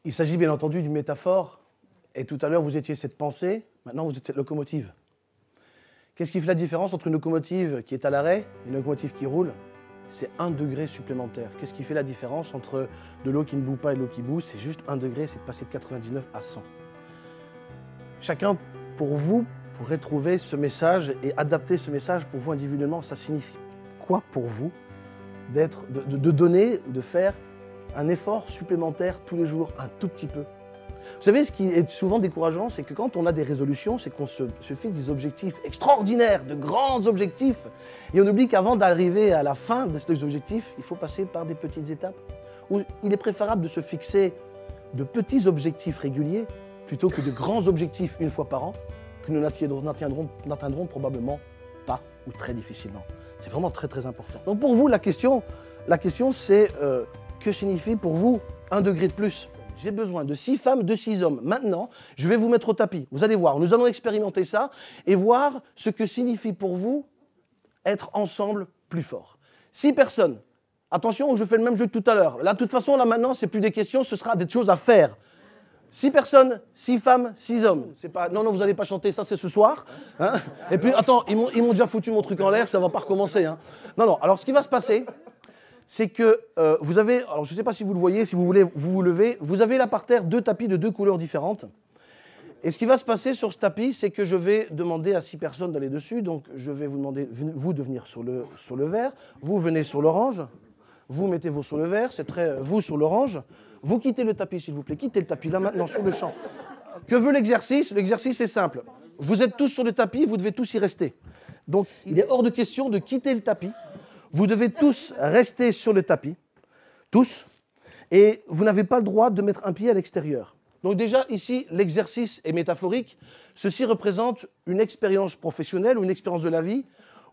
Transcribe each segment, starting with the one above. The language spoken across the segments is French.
Il s'agit bien entendu d'une métaphore. Et tout à l'heure, vous étiez cette pensée. Maintenant, vous êtes cette locomotive. Qu'est-ce qui fait la différence entre une locomotive qui est à l'arrêt et une locomotive qui roule? C'est 1 degré supplémentaire. Qu'est-ce qui fait la différence entre de l'eau qui ne bout pas et de l'eau qui bout? C'est juste 1 degré, c'est de passer de 99 à 100. Chacun, pour vous, pourrait trouver ce message et adapter ce message pour vous individuellement. Ça signifie quoi pour vous de donner, de faire un effort supplémentaire tous les jours, un tout petit peu? Vous savez, ce qui est souvent décourageant, c'est que quand on a des résolutions, c'est qu'on se fixe des objectifs extraordinaires, de grands objectifs, et on oublie qu'avant d'arriver à la fin de ces objectifs, il faut passer par des petites étapes. Où il est préférable de se fixer de petits objectifs réguliers plutôt que de grands objectifs une fois par an, que nous n'atteindrons probablement pas ou très difficilement. C'est vraiment très très important. Donc pour vous, la question c'est que signifie pour vous 1 degré de plus? J'ai besoin de 6 femmes, de 6 hommes. Maintenant, je vais vous mettre au tapis. Vous allez voir, nous allons expérimenter ça et voir ce que signifie pour vous être ensemble plus fort. 6 personnes. Attention, je fais le même jeu que tout à l'heure. Là, de toute façon, là maintenant, c'est plus des questions, ce sera des choses à faire. 6 personnes, 6 femmes, 6 hommes. C'est pas... Non, vous n'allez pas chanter, ça c'est ce soir. Hein? Et puis, attends, ils m'ont déjà foutu mon truc en l'air, ça ne va pas recommencer. Hein? Non, alors ce qui va se passer, c'est que vous avez, alors je ne sais pas si vous le voyez, si vous voulez vous lever, vous avez là par terre 2 tapis de 2 couleurs différentes. Et ce qui va se passer sur ce tapis, c'est que je vais demander à 6 personnes d'aller dessus. Donc je vais vous demander, vous, de venir sur le vert. Vous venez sur l'orange. Vous mettez-vous sur le vert. C'est très, vous sur l'orange. Vous quittez le tapis, s'il vous plaît. Quittez le tapis, là, maintenant, sur le champ. Que veut l'exercice? L'exercice est simple. Vous êtes tous sur le tapis, vous devez tous y rester. Donc il est hors de question de quitter le tapis. Vous devez tous rester sur le tapis, tous, et vous n'avez pas le droit de mettre un pied à l'extérieur. Donc déjà, ici, l'exercice est métaphorique. Ceci représente une expérience professionnelle ou une expérience de la vie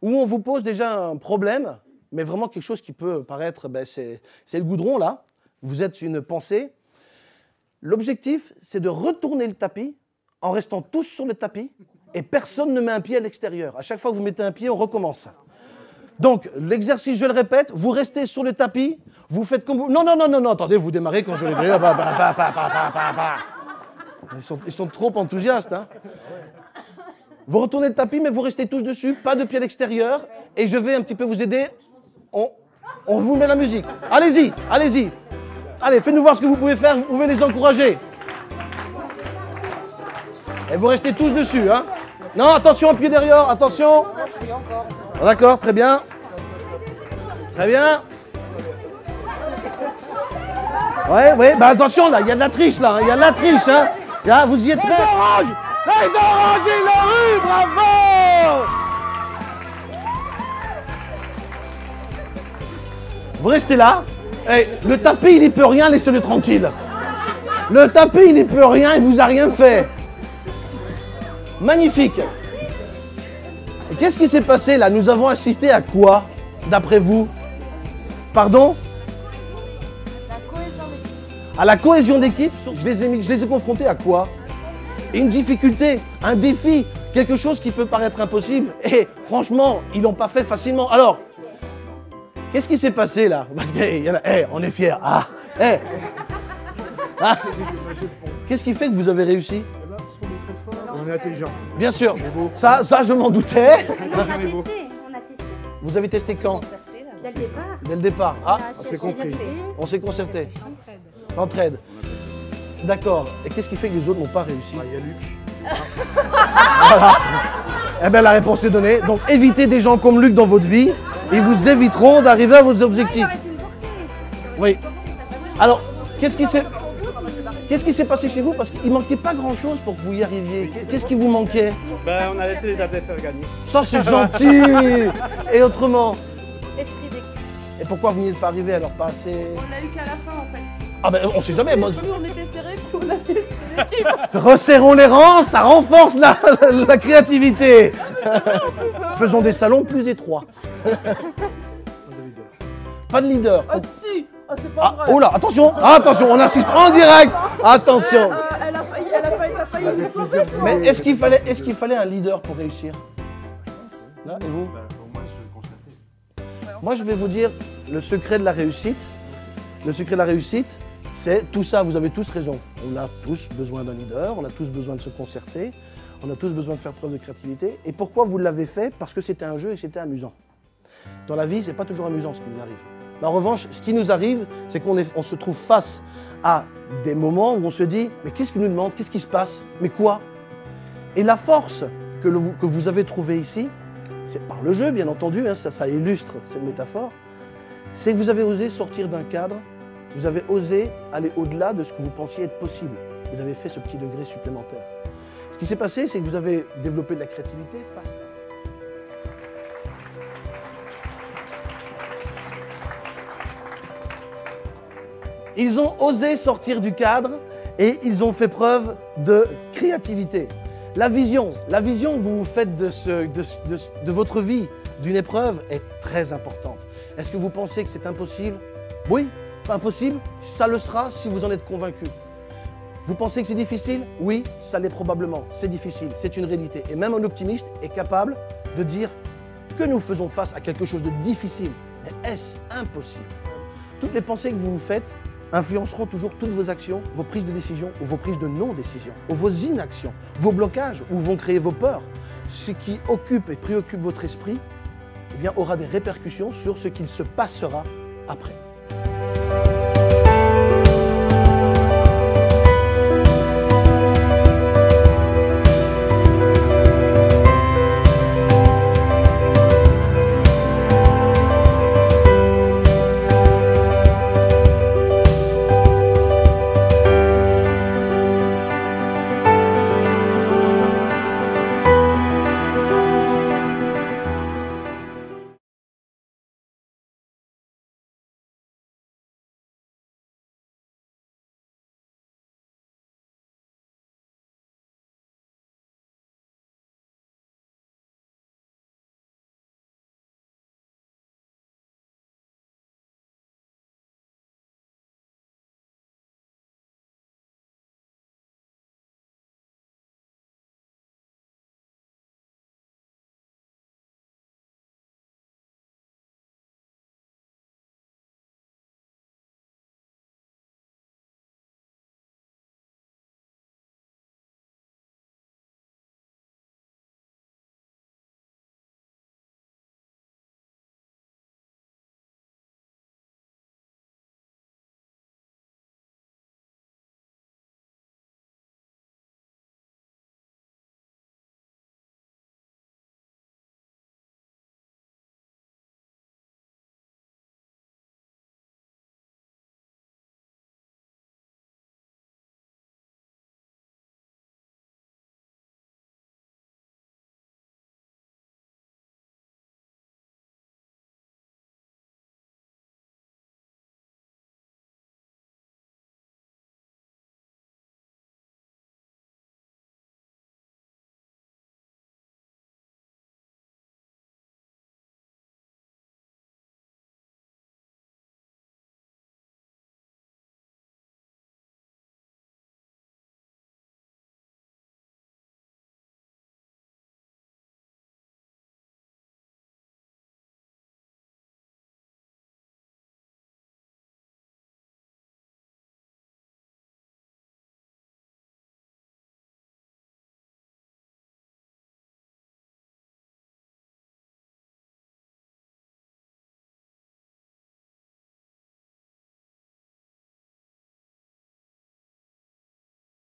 où on vous pose déjà un problème, mais vraiment quelque chose qui peut paraître, c'est le goudron, là. Vous êtes une pensée. L'objectif, c'est de retourner le tapis en restant tous sur le tapis et personne ne met un pied à l'extérieur. À chaque fois que vous mettez un pied, on recommence. Donc, l'exercice, je le répète, vous restez sur le tapis, vous faites comme vous... Non, attendez, vous démarrez quand je les dis. Ils sont trop enthousiastes. Hein. Vous retournez le tapis, mais vous restez tous dessus, pas de pied à l'extérieur, et je vais un petit peu vous aider. On vous met la musique. Allez-y. Allez, faites-nous voir ce que vous pouvez faire, vous pouvez les encourager. Et vous restez tous dessus, hein. Non, attention, un pied derrière, attention. D'accord, très bien. Très bien. Ouais, bah attention, là, il y a de la triche, là. Il y a de la triche, hein. Là, vous y êtes prêts. Les oranges, ils l'ont eu, bravo. Vous restez là. Hey, le tapis, il n'y peut rien, laissez-le tranquille. Le tapis, il n'y peut rien, il vous a rien fait. Magnifique. Et qu'est-ce qui s'est passé là? Nous avons assisté à quoi, d'après vous? Pardon? La cohésion d'équipe. À la cohésion d'équipe. Je les ai confrontés à quoi? Une difficulté, un défi, quelque chose qui peut paraître impossible. Et franchement, ils l'ont pas fait facilement. Alors, qu'est-ce qui s'est passé là? Parce qu'il y en a, on est fiers. Qu'est-ce qui fait que vous avez réussi? On est intelligent. Bien sûr. Ça je m'en doutais. On a testé. Vous avez testé quand? Dès le départ. Dès le départ. Ah, On s'est compris. on s'est concerté. L'entraide. D'accord. Et qu'est-ce qui fait que les autres n'ont pas réussi? Il y a Luc. Voilà. Eh bien, la réponse est donnée. Donc, évitez des gens comme Luc dans votre vie. Ils vous éviteront d'arriver à vos objectifs. Oui. Alors, qu'est-ce qui s'est passé chez vous? Parce qu'il ne manquait pas grand-chose pour que vous y arriviez. Qu'est-ce qui vous manquait? Ben, on a laissé les adversaires gagner. Ça, c'est gentil. Et autrement? Esprit d'équipe. Et pourquoi vous n'y êtes pas arrivé alors? Pas assez... On l'a eu qu'à la fin en fait. Ah ben, on sait jamais. Moi... Plus on était serrés, plus on avait l'équipe. Resserrons les rangs, ça renforce la créativité. Faisons des salons plus étroits. Pas de leader. Ah si. Ah c'est pas vrai. Oh là, attention, on assiste en direct. Attention. Elle a failli nous sauver. Mais est-ce qu'il fallait un leader pour réussir? Là, et vous? Moi, je vais vous dire le secret de la réussite. Le secret de la réussite, C'est tout ça, vous avez tous raison. On a tous besoin d'un leader, on a tous besoin de se concerter, on a tous besoin de faire preuve de créativité. Et pourquoi vous l'avez fait? Parce que c'était un jeu et c'était amusant. Dans la vie, c'est pas toujours amusant ce qui nous arrive. Mais en revanche, ce qui nous arrive, c'est qu'on se trouve face à des moments où on se dit « Mais qu'est-ce qu'il nous demande? Qu'est-ce qui se passe? Mais quoi ?» Et la force que vous avez trouvée ici, c'est par le jeu, bien entendu, hein, ça illustre cette métaphore, c'est que vous avez osé sortir d'un cadre, vous avez osé aller au-delà de ce que vous pensiez être possible. Vous avez fait ce petit degré supplémentaire. Ce qui s'est passé, c'est que vous avez développé de la créativité face à... Ils ont osé sortir du cadre et ils ont fait preuve de créativité. La vision que vous faites de votre vie, d'une épreuve, est très importante. Est-ce que vous pensez que c'est impossible? Oui, pas impossible, ça le sera si vous en êtes convaincu. Vous pensez que c'est difficile? Oui, ça l'est probablement, c'est difficile, c'est une réalité. Et même un optimiste est capable de dire que nous faisons face à quelque chose de difficile. Mais est-ce impossible? Toutes les pensées que vous vous faites influenceront toujours toutes vos actions, vos prises de décision ou vos prises de non-décision, ou vos inactions, vos blocages, ou vont créer vos peurs. Ce qui occupe et préoccupe votre esprit, eh bien, aura des répercussions sur ce qu'il se passera après.